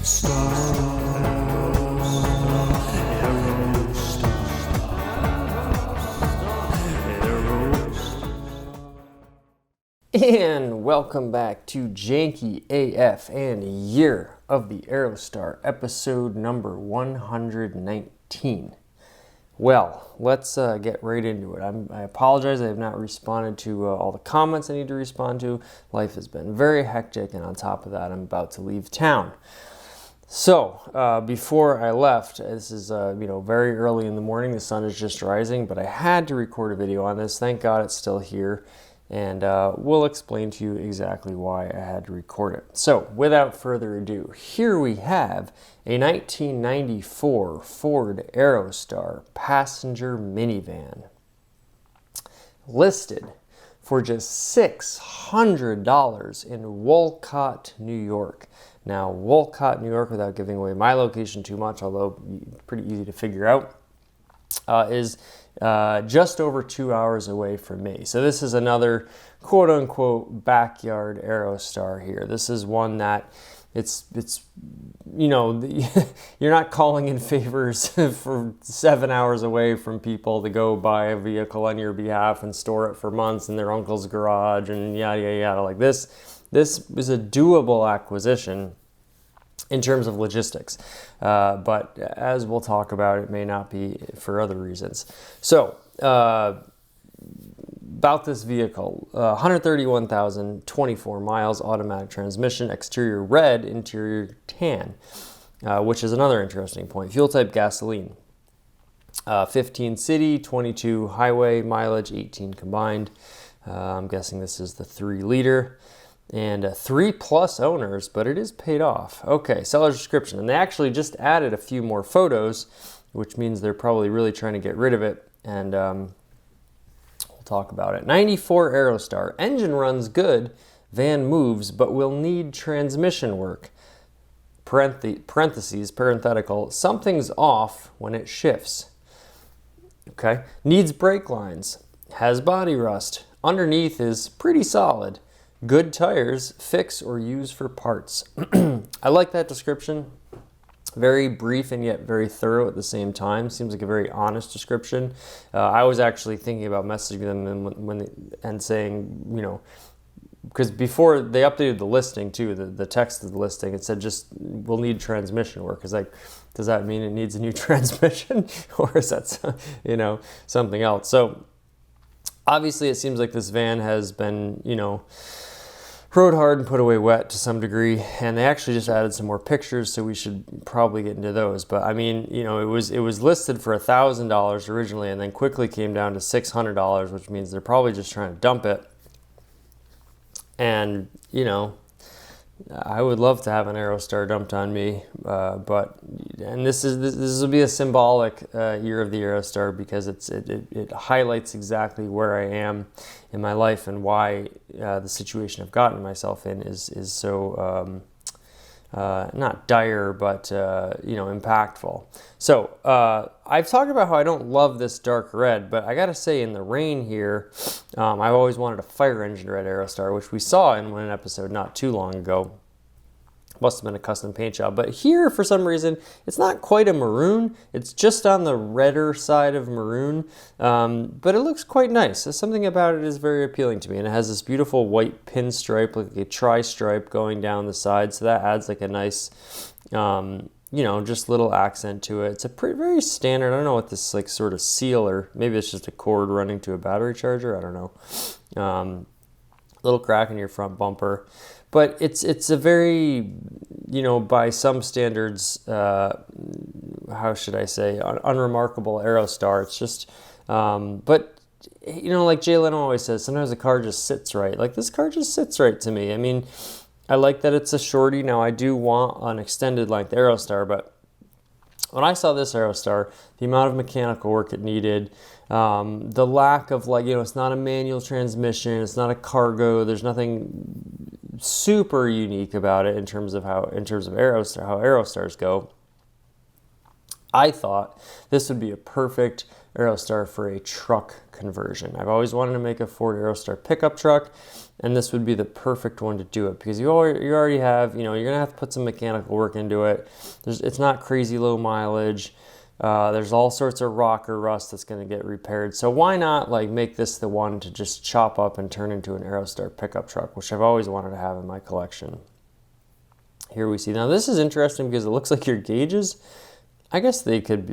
And welcome back to Janky AF and Year of the Aerostar, episode number 119. Well, let's get right into it. I apologize, I have not responded to all the comments I need to respond to. Life has been very hectic, and on top of that, I'm about to leave town. So, before I left, this is, very early in the morning, the sun is just rising, but I had to record a video on this. Thank God it's still here. And we'll explain to you exactly why I had to record it. So, without further ado, here we have a 1994 Ford Aerostar passenger minivan, listed for just $600 in Wolcott, New York. Now, Wolcott, New York, without giving away my location too much, although pretty easy to figure out, is just over 2 hours away from me. So this is another quote-unquote backyard Aerostar here. This is one that it's you're not calling in favors for 7 hours away from people to go buy a vehicle on your behalf and store it for months in their uncle's garage and yada yada yada. Like this is a doable acquisition in terms of logistics, but as we'll talk about, it may not be for other reasons. So, about this vehicle, 131,024 miles, automatic transmission, exterior red, interior tan, which is another interesting point. Fuel type gasoline, 15 city, 22 highway mileage, 18 combined. I'm guessing this is the 3-liter. And 3+ owners, but it is paid off. Okay, seller's description. And they actually just added a few more photos, which means they're probably really trying to get rid of it. And we'll talk about it. 94 Aerostar. Engine runs good. Van moves, but will need transmission work. Parenthetical. Something's off when it shifts. Okay. Needs brake lines. Has body rust. Underneath is pretty solid. Good tires, fix or use for parts. I like that description. Very brief and yet very thorough at the same time. Seems like a very honest description. I was actually thinking about messaging them and saying, because before they updated the listing too, the text of the listing, it said just, we'll need transmission work. It's like, does that mean it needs a new transmission? Or is that, something else? So obviously it seems like this van has been, rode hard and put away wet to some degree, and they actually just added some more pictures, so we should probably get into those. But I mean, it was listed for $1,000 originally, and then quickly came down to $600, which means they're probably just trying to dump it. And I would love to have an Aerostar dumped on me, and this will be a symbolic year of the Aerostar, because it highlights exactly where I am in my life and why the situation I've gotten myself in is so not dire, but impactful. So I've talked about how I don't love this dark red, but I gotta say, in the rain here, I've always wanted a fire engine red Aerostar, which we saw in one episode not too long ago. Must have been a custom paint job, but here for some reason it's not quite a maroon. It's just on the redder side of maroon, but it looks quite nice. Something about it is very appealing to me, and it has this beautiful white pinstripe, like a tri-stripe going down the side, so that adds like a nice just little accent to it. It's a very standard, I don't know what this like sort of seal, or maybe it's just a cord running to a battery charger, I don't know. Little crack in your front bumper. But it's a very, by some standards, how should I say, unremarkable Aerostar. It's just, but, like Jay Leno always says, sometimes a car just sits right. Like, this car just sits right to me. I mean, I like that it's a shorty. Now, I do want an extended length Aerostar, but when I saw this Aerostar, the amount of mechanical work it needed, the lack of it's not a manual transmission, it's not a cargo, there's nothing super unique about it in terms of Aerostar, how Aerostars go. I thought this would be a perfect Aerostar for a truck conversion. I've always wanted to make a Ford Aerostar pickup truck, and this would be the perfect one to do it because you already have, you're going to have to put some mechanical work into it. It's not crazy low mileage. There's all sorts of rock or rust that's going to get repaired. So why not like make this the one to just chop up and turn into an Aerostar pickup truck, which I've always wanted to have in my collection. Here we see, now this is interesting because it looks like your gauges, I guess they could,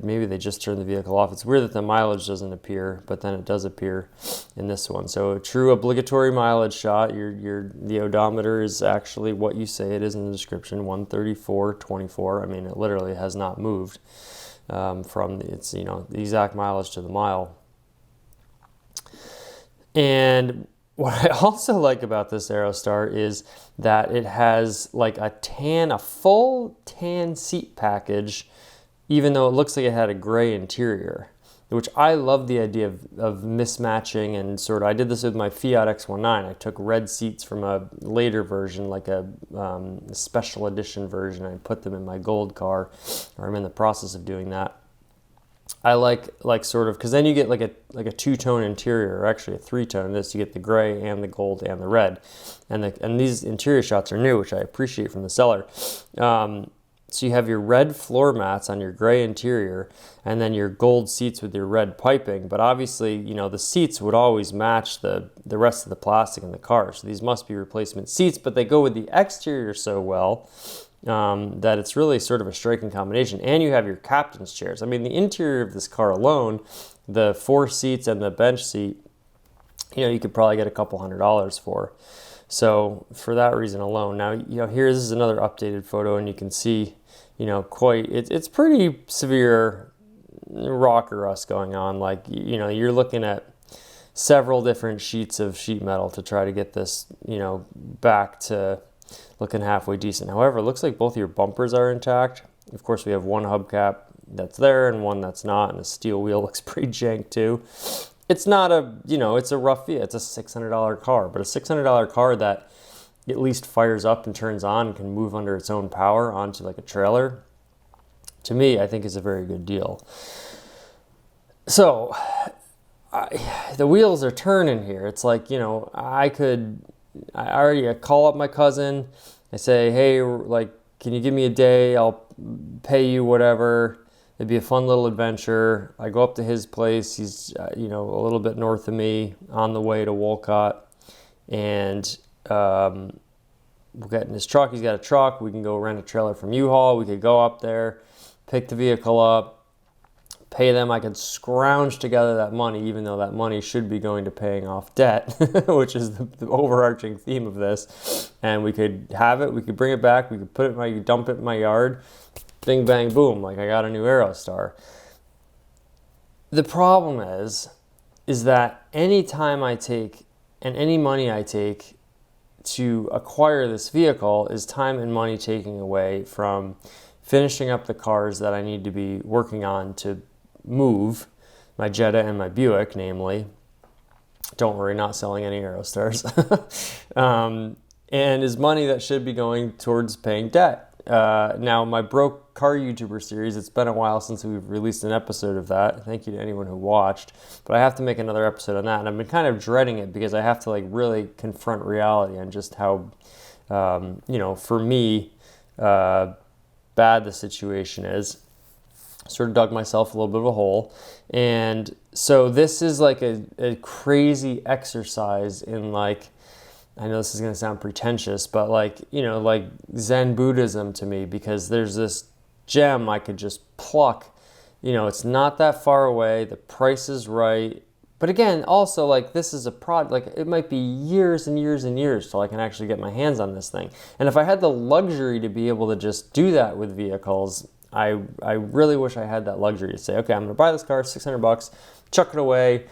maybe they just turned the vehicle off. It's weird that the mileage doesn't appear, but then it does appear in this one. So a true obligatory mileage shot. The odometer is actually what you say it is in the description, 134.24. I mean, it literally has not moved from its, the exact mileage to the mile. And what I also like about this Aerostar is that it has like a full tan seat package, even though it looks like it had a gray interior, which I love the idea of mismatching and sort of, I did this with my Fiat X19. I took red seats from a later version, like a special edition version. I put them in my gold car, or I'm in the process of doing that. I like sort of, because then you get like a two-tone interior, or actually a three-tone. This, you get the gray and the gold and the red, and these interior shots are new, which I appreciate from the seller. So you have your red floor mats on your gray interior, and then your gold seats with your red piping. But obviously, the seats would always match the rest of the plastic in the car. So these must be replacement seats, but they go with the exterior so well that it's really sort of a striking combination. And you have your captain's chairs. I mean, the interior of this car alone, the 4 seats and the bench seat, you could probably get a couple $100s for. So for that reason alone, now, here, this is another updated photo, and you can see, it's pretty severe rock or rust going on. Like, you're looking at several different sheets of sheet metal to try to get this, back to looking halfway decent. However, it looks like both your bumpers are intact. Of course, we have one hubcap that's there and one that's not, and the steel wheel looks pretty jank too. It's not it's a rough Fiat. It's a $600 car, but a $600 car that at least fires up and turns on and can move under its own power onto like a trailer, to me, I think is a very good deal. So the wheels are turning here. It's like, I already call up my cousin. I say, hey, like, can you give me a day? I'll pay you whatever. It'd be a fun little adventure. I go up to his place. He's, a little bit north of me on the way to Wolcott. And we'll get in his truck. He's got a truck. We can go rent a trailer from U-Haul. We could go up there, pick the vehicle up, pay them. I could scrounge together that money, even though that money should be going to paying off debt, which is the overarching theme of this. And we could have it. We could bring it back. We could dump it in my yard. Bing, bang, boom, like I got a new Aerostar. The problem is that any time I take and any money I take to acquire this vehicle is time and money taking away from finishing up the cars that I need to be working on to move, my Jetta and my Buick, namely. Don't worry, not selling any Aerostars. And is money that should be going towards paying debt. Now, my Broke Car YouTuber series, it's been a while since we've released an episode of that. Thank you to anyone who watched. But I have to make another episode on that. And I've been kind of dreading it because I have to really confront reality and just how, for me, bad the situation is. Sort of dug myself a little bit of a hole. And so this is like a crazy exercise in I know this is going to sound pretentious, but like Zen Buddhism to me, because there's this gem I could just pluck. It's not that far away. The price is right. But again, also this is a product, it might be years and years and years till I can actually get my hands on this thing. And if I had the luxury to be able to just do that with vehicles, I really wish I had that luxury to say, okay, I'm going to buy this car, $600, chuck it away.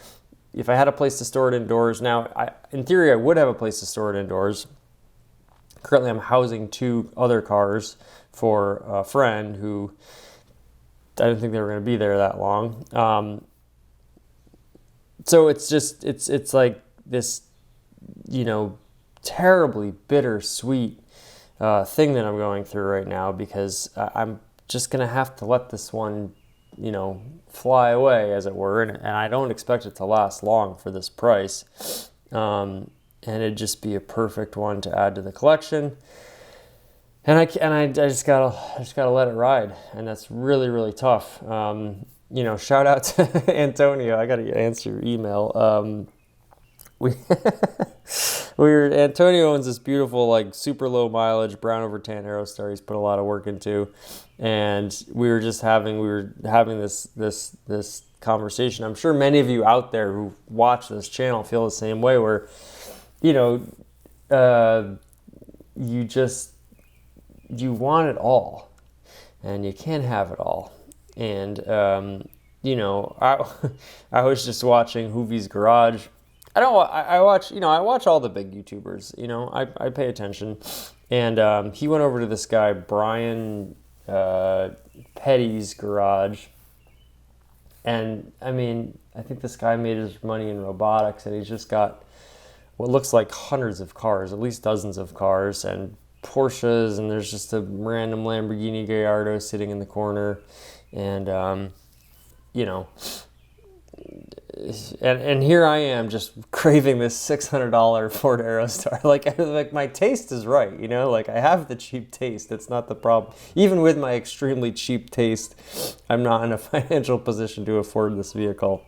If I had a place to store it indoors, now, in theory, I would have a place to store it indoors. Currently, I'm housing 2 other cars for a friend who I didn't think they were going to be there that long. So it's just, it's like this, terribly bittersweet thing that I'm going through right now, because I'm just going to have to let this one fly away, as it were, and I don't expect it to last long for this price. And it'd just be a perfect one to add to the collection. And I just gotta let it ride, and that's really, really tough. Shout out to Antonio. I gotta answer your email. Antonio owns this beautiful, like, super low mileage brown over tan Aerostar. He's put a lot of work into, and we were having this conversation. I'm sure many of you out there who watch this channel feel the same way, where you want it all, and you can't have it all. And I was just watching Hoovie's Garage. I watch all the big YouTubers. I pay attention, and he went over to this guy Brian Petty's garage, and I think this guy made his money in robotics, and he's just got what looks like hundreds of cars, at least dozens of cars, and Porsches, and there's just a random Lamborghini Gallardo sitting in the corner, and and here I am just craving this $600 Ford Aerostar. Like my taste is right, like I have the cheap taste. It's not the problem. Even with my extremely cheap taste, I'm not in a financial position to afford this vehicle.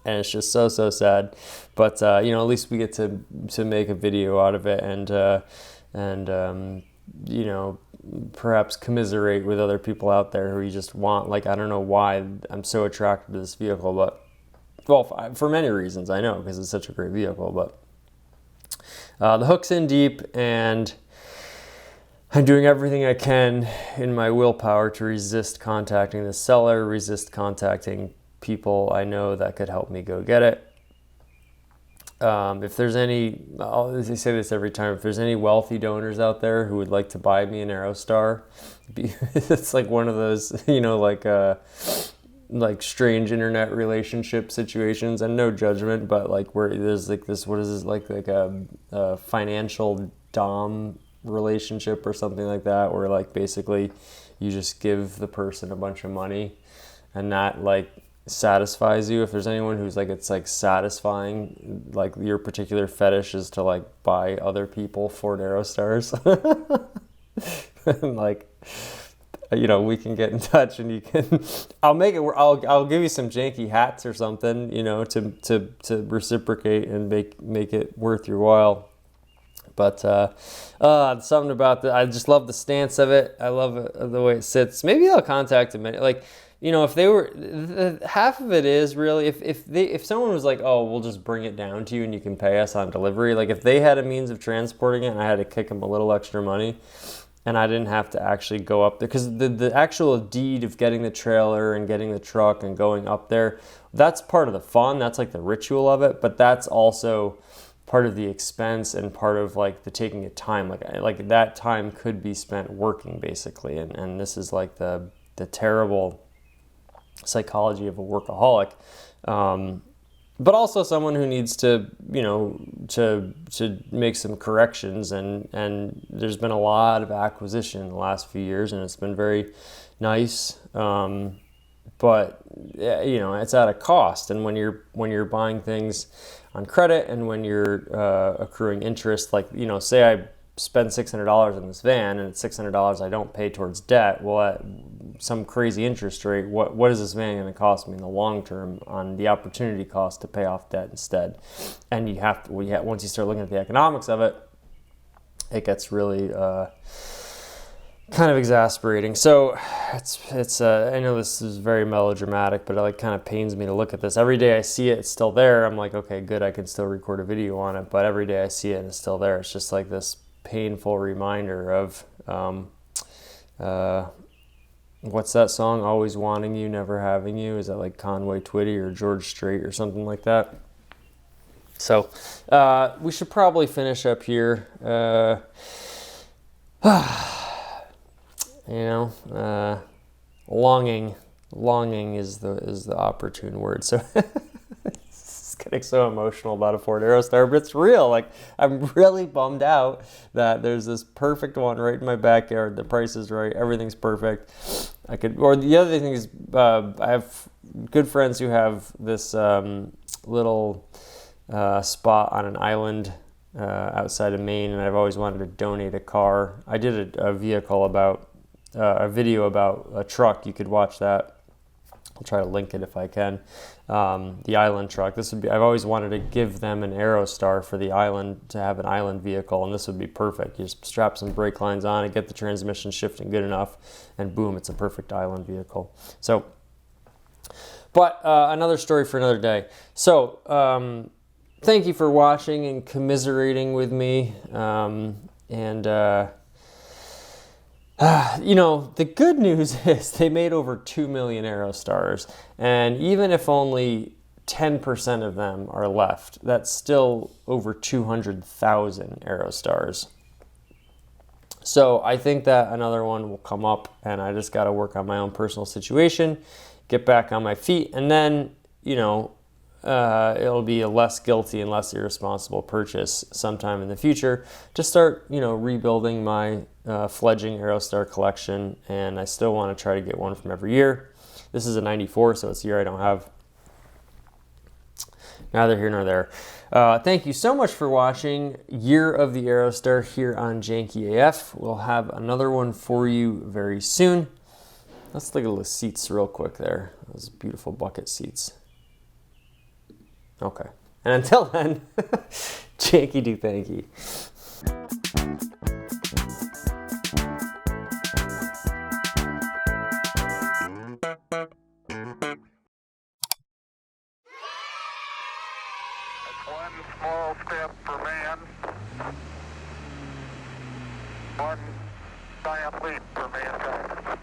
And it's just so sad. But at least we get to make a video out of it, and perhaps commiserate with other people out there who you just want. Like, I don't know why I'm so attracted to this vehicle, but for many reasons, I know, because it's such a great vehicle. But the hook's in deep, and I'm doing everything I can in my willpower to resist contacting the seller, resist contacting people I know that could help me go get it. If there's any, I say this every time, if there's any wealthy donors out there who would like to buy me an Aerostar, it's like one of those, like strange internet relationship situations, and no judgment, but like where there's like this, what is this, like a financial dom relationship or something like that, where like basically you just give the person a bunch of money and that like satisfies you. If there's anyone who's like, it's like satisfying, like your particular fetish is to like buy other people Ford Aerostars, and like, we can get in touch, and you can, I'll give you some janky hats or something, to reciprocate and make it worth your while. But something about that, I just love the stance of it. I love the way it sits. Maybe I'll contact him. Like, if they were, half of it is really, if someone was like, oh, we'll just bring it down to you and you can pay us on delivery. Like if they had a means of transporting it and I had to kick them a little extra money, and I didn't have to actually go up there, because the actual deed of getting the trailer and getting the truck and going up there, that's part of the fun. That's like the ritual of it, but that's also part of the expense and part of like the taking of time. Like that time could be spent working, basically, and this is like the terrible psychology of a workaholic, but also someone who needs to to make some corrections, and there's been a lot of acquisition in the last few years, and it's been very nice, but it's at a cost. And when you're buying things on credit, and when you're accruing interest, like say I spend $600 in this van and it's $600 I don't pay towards debt, well, at some crazy interest rate, what is this van going to cost me in the long term on the opportunity cost to pay off debt instead? And once you start looking at the economics of it, it gets really kind of exasperating. So it's I know this is very melodramatic, but it like kind of pains me to look at this. Every day I see it, it's still there. I'm like, okay, good, I can still record a video on it. But every day I see it and it's still there. It's just like this painful reminder of what's that song, Always Wanting You, Never Having You? Is that like Conway Twitty or George Strait or something like that? So we should probably finish up here. Longing is the opportune word. So it's getting so emotional about a Ford Aerostar, but it's real. Like, I'm really bummed out that there's this perfect one right in my backyard. The price is right, everything's perfect, I could, or the other thing is, I have good friends who have this little spot on an island outside of Maine, and I've always wanted to donate a car. I did a vehicle about, a video about a truck. You could watch that. I'll try to link it if I can. The island truck. This would be, I've always wanted to give them an Aerostar for the island, to have an island vehicle, and this would be perfect. You just strap some brake lines on and get the transmission shifting good enough, and boom, it's a perfect island vehicle. So, but another story for another day. So, thank you for watching and commiserating with me. You know, the good news is they made over 2 million Aerostars, and even if only 10% of them are left, that's still over 200,000 Aerostars. So I think that another one will come up, and I just got to work on my own personal situation, get back on my feet, and then, you know, it'll be a less guilty and less irresponsible purchase sometime in the future to start, you know, rebuilding my fledgling Aerostar collection. And I still want to try to get one from every year. This is a 94, so it's a year I don't have. Neither here nor there. Thank you so much for watching Year of the Aerostar here on Janky AF. We'll have another one for you very soon. Let's look at the seats real quick there. Those beautiful bucket seats. Okay. And until then, Janky do Thanky. One small step for man, one giant leap for mankind.